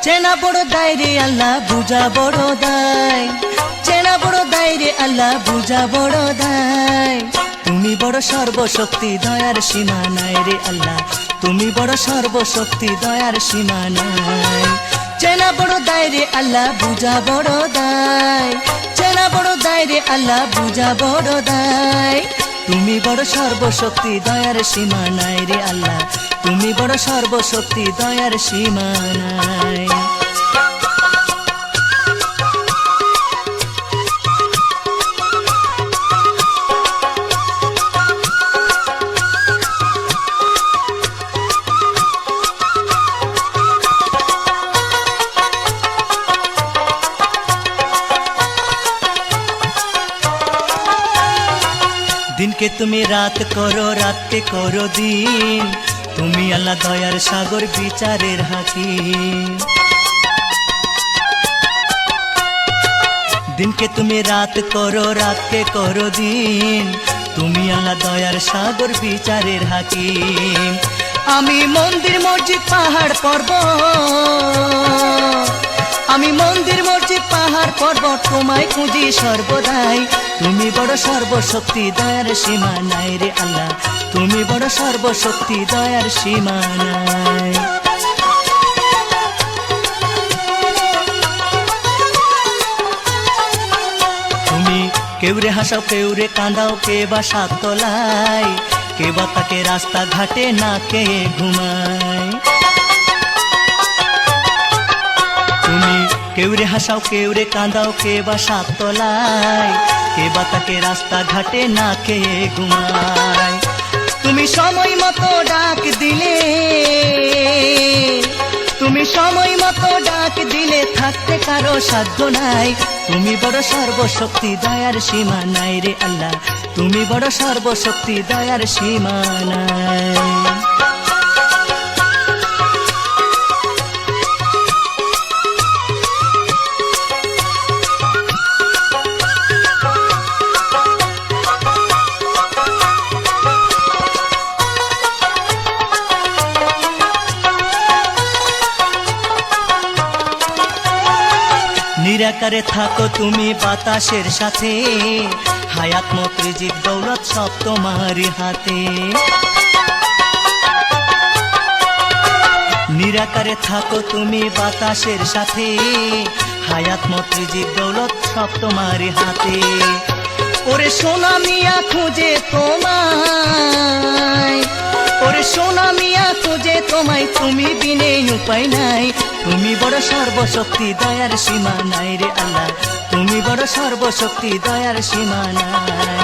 চেনা বড় দায় রে আল্লাহ বুঝা বড় দায়, চেনা বড় দায় রে আল্লাহ বুঝা বড় দায়। তুমি বড় সর্বশক্তি দয়ার সীমা নাই রে আল্লাহ, তুমি বড় সর্বশক্তি দয়ার সীমা নাই। চেনা বড় দায় রে আল্লাহ বুঝা বড় দায়, চেনা বড় দায় রে আল্লাহ বুঝা বড় দায়। তুমি বড় সর্বশক্তি দয়ার সীমা নাই রে আল্লাহ, তুমি বড় সর্বশক্তি দয়ার সীমা নাই। দিনকে তুমি রাত করো, রাতকে করো দিন, তুমি আল্লাহ দয়ার সাগর বিচারের হাকিম। দিনকে তুমি রাত করো, রাতকে করো দিন, তুমি আল্লাহ দয়ার সাগর বিচারের হাকিম। আমি মন্দির মসজিদ পাহাড় পর্বত, আমি মন্দির মসজিদ পাহাড় পর্বত তোমায় খুঁজি সর্বদাই। তুমি বড় সর্বশক্তি দয়ার সীমা নাই রে আল্লাহ, তুমি বড় সর্বশক্তি দয়ার সীমা নাই। তুমি কেউরে হাসাও কেউরে কাঁদাও, কে বা সাত তলায়, কে বা তাকে রাস্তা ঘাটে না কে ঘুমায়। তুমি কেউরে হাসাও কেউরে কাঁদাও, কে বা সাত তলায়, কে বা তাকে রাস্তা ঘাটে না কে ঘুমায়। তুমি সময় মতো ডাক দিলে, তুমি সময় মতো ডাক দিলে থাকতে কারো সাধ্য নাই। তুমি বড় সর্বশক্তি দয়ার সীমা নাই রে আল্লাহ, তুমি বড় সর্বশক্তি দয়ার সীমা নাই। নিরাকারে থাকো তুমি বাতাসের সাথে, হায়াত মত রিজিক দৌলত সব তোমারই হাতে। নিরাকারে থাকো তুমি বাতাসের সাথে, হায়াত মত রিজিক দৌলত সব তোমারই হাতে। ওরে সোনা মিয়া খুঁজে তোমায়, ওরে সোনা মিয়া খুঁজে তোমায়, তুমি বিনে উপায় নাই। তুমি বড় সর্বশক্তি দয়ার সীমা নাই রে আল্লাহ, তুমি বড় সর্বশক্তি দয়ার সীমা নাই।